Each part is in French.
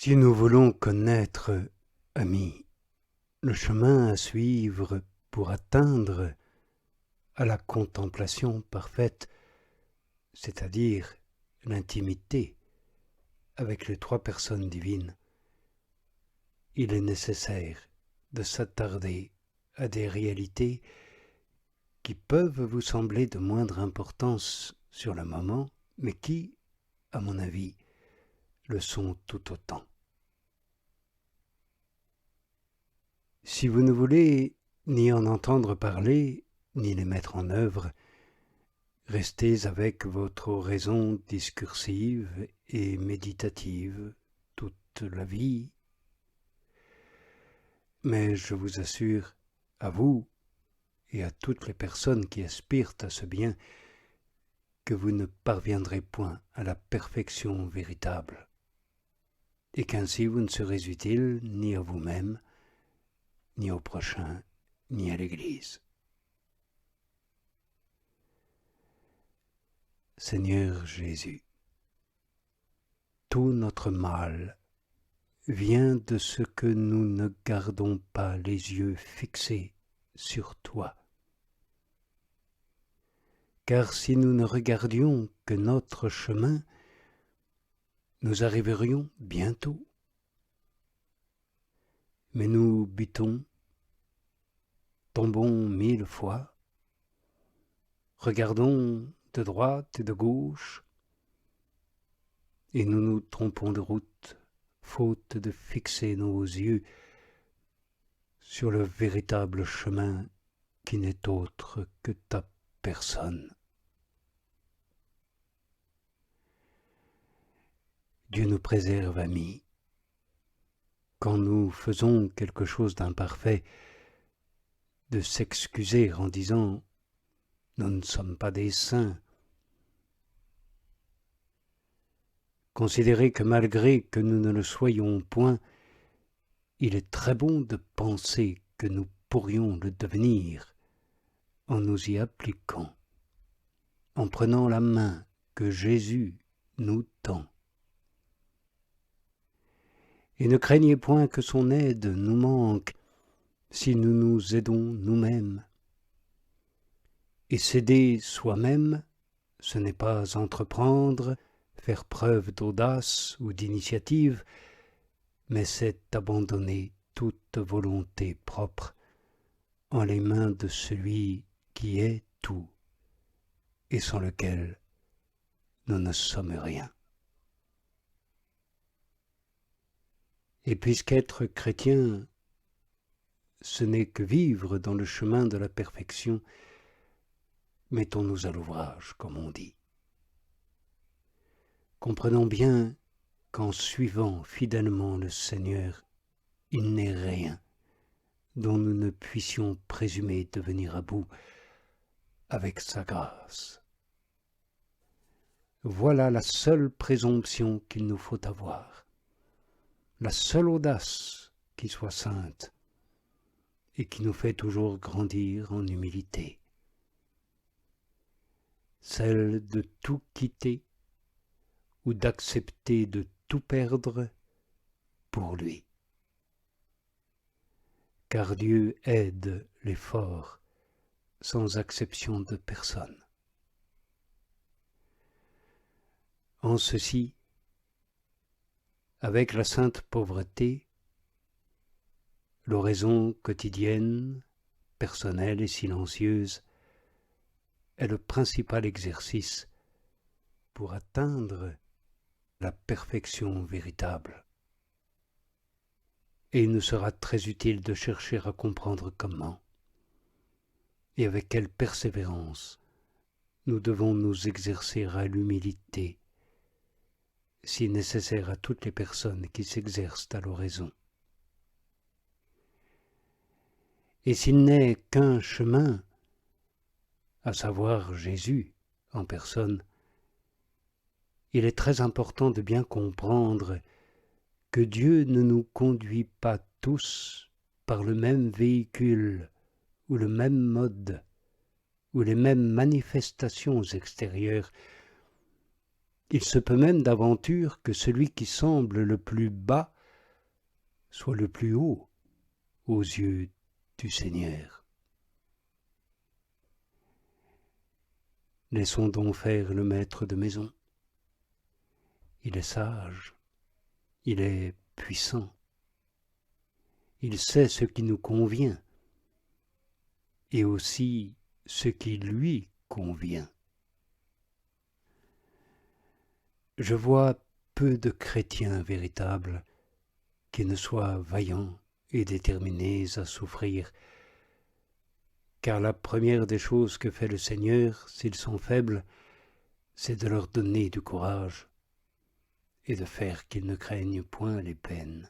Si nous voulons connaître, amis, le chemin à suivre pour atteindre à la contemplation parfaite, c'est-à-dire l'intimité avec les trois personnes divines, il est nécessaire de s'attarder à des réalités qui peuvent vous sembler de moindre importance sur le moment, mais qui, à mon avis, le sont tout autant. Si vous ne voulez ni en entendre parler, ni les mettre en œuvre, restez avec votre oraison discursive et méditative toute la vie. Mais je vous assure, à vous et à toutes les personnes qui aspirent à ce bien, que vous ne parviendrez point à la perfection véritable, et qu'ainsi vous ne serez utile ni à vous-même, ni au prochain, ni à l'Église. Seigneur Jésus, tout notre mal vient de ce que nous ne gardons pas les yeux fixés sur toi. Car si nous ne regardions que notre chemin, nous arriverions bientôt. Mais nous butons, tombons 1000 fois, regardons de droite et de gauche, et nous nous trompons de route, faute de fixer nos yeux sur le véritable chemin qui n'est autre que ta personne. Dieu nous préserve, amis, quand nous faisons quelque chose d'imparfait, de s'excuser en disant « nous ne sommes pas des saints ». Considérez que malgré que nous ne le soyons point, il est très bon de penser que nous pourrions le devenir en nous y appliquant, en prenant la main que Jésus nous tend. Et ne craignez point que son aide nous manque si nous nous aidons nous-mêmes. Et s'aider soi-même, ce n'est pas entreprendre, faire preuve d'audace ou d'initiative, mais c'est abandonner toute volonté propre en les mains de celui qui est tout et sans lequel nous ne sommes rien. Et puisqu'être chrétien, ce n'est que vivre dans le chemin de la perfection, mettons-nous à l'ouvrage, comme on dit. Comprenons bien qu'en suivant fidèlement le Seigneur, il n'est rien dont nous ne puissions présumer de venir à bout avec sa grâce. Voilà la seule présomption qu'il nous faut avoir, la seule audace qui soit sainte et qui nous fait toujours grandir en humilité, celle de tout quitter ou d'accepter de tout perdre pour lui. Car Dieu aide les forts sans acception de personne. En ceci, avec la sainte pauvreté, l'oraison quotidienne, personnelle et silencieuse, est le principal exercice pour atteindre la perfection véritable. Et il nous sera très utile de chercher à comprendre comment et avec quelle persévérance nous devons nous exercer à l'humilité, si nécessaire à toutes les personnes qui s'exercent à l'oraison. Et s'il n'est qu'un chemin, à savoir Jésus en personne, il est très important de bien comprendre que Dieu ne nous conduit pas tous par le même véhicule ou le même mode ou les mêmes manifestations extérieures. Il se peut même d'aventure que celui qui semble le plus bas soit le plus haut aux yeux du Seigneur. Laissons donc faire le maître de maison. Il est sage, il est puissant, il sait ce qui nous convient et aussi ce qui lui convient. Je vois peu de chrétiens véritables qui ne soient vaillants et déterminés à souffrir, car la première des choses que fait le Seigneur, s'ils sont faibles, c'est de leur donner du courage et de faire qu'ils ne craignent point les peines.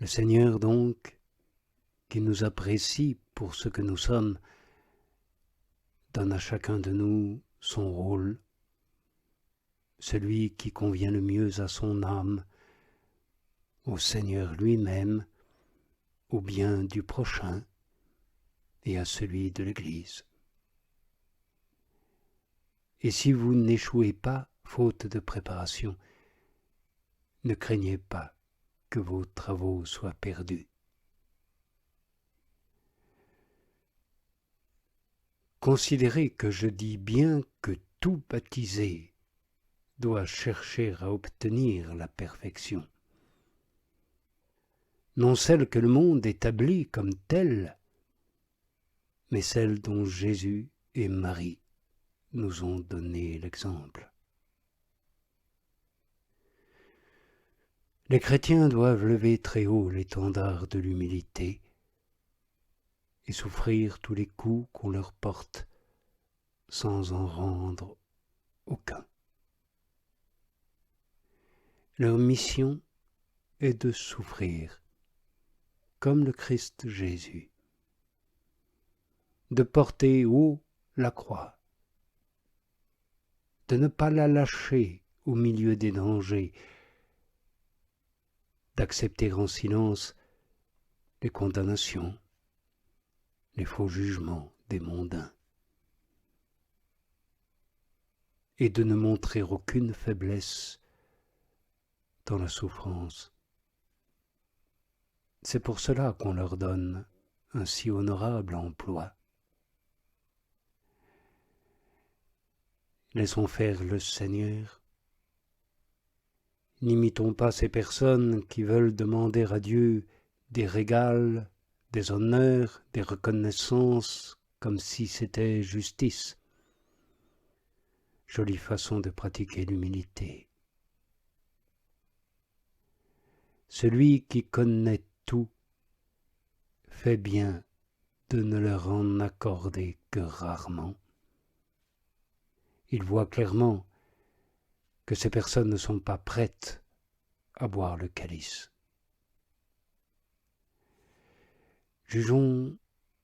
Le Seigneur donc, qui nous apprécie pour ce que nous sommes, donne à chacun de nous son rôle, celui qui convient le mieux à son âme, au Seigneur lui-même, au bien du prochain et à celui de l'Église. Et si vous n'échouez pas, faute de préparation, ne craignez pas que vos travaux soient perdus. Considérez que je dis bien que tout baptisé doit chercher à obtenir la perfection. Non celle que le monde établit comme telle, mais celle dont Jésus et Marie nous ont donné l'exemple. Les chrétiens doivent lever très haut l'étendard de l'humilité et souffrir tous les coups qu'on leur porte sans en rendre aucun. Leur mission est de souffrir comme le Christ Jésus, de porter haut la croix, de ne pas la lâcher au milieu des dangers, d'accepter en silence les condamnations, les faux jugements des mondains, et de ne montrer aucune faiblesse dans la souffrance. C'est pour cela qu'on leur donne un si honorable emploi. Laissons faire le Seigneur. N'imitons pas ces personnes qui veulent demander à Dieu des régals, des honneurs, des reconnaissances, comme si c'était justice. Jolie façon de pratiquer l'humilité. Celui qui connaît tout fait bien de ne leur en accorder que rarement. Il voit clairement que ces personnes ne sont pas prêtes à boire le calice. Jugeons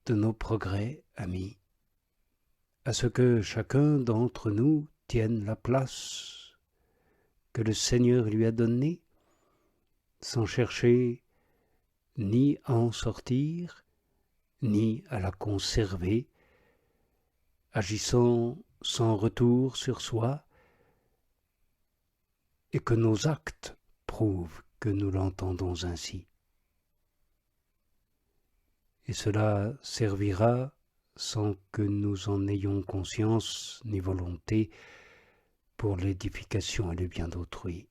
de nos progrès, amis, à ce que chacun d'entre nous tienne la place que le Seigneur lui a donnée, sans chercher ni à en sortir, ni à la conserver, agissant sans retour sur soi, et que nos actes prouvent que nous l'entendons ainsi. Et cela servira, sans que nous en ayons conscience ni volonté, pour l'édification et le bien d'autrui.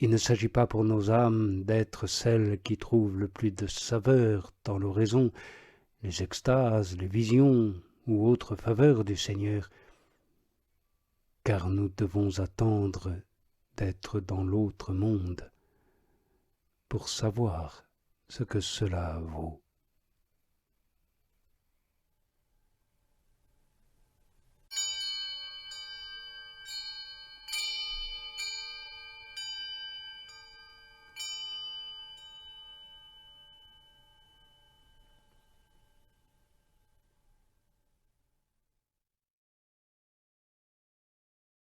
Il ne s'agit pas pour nos âmes d'être celles qui trouvent le plus de saveur dans l'oraison, les extases, les visions ou autres faveurs du Seigneur, car nous devons attendre d'être dans l'autre monde pour savoir ce que cela vaut.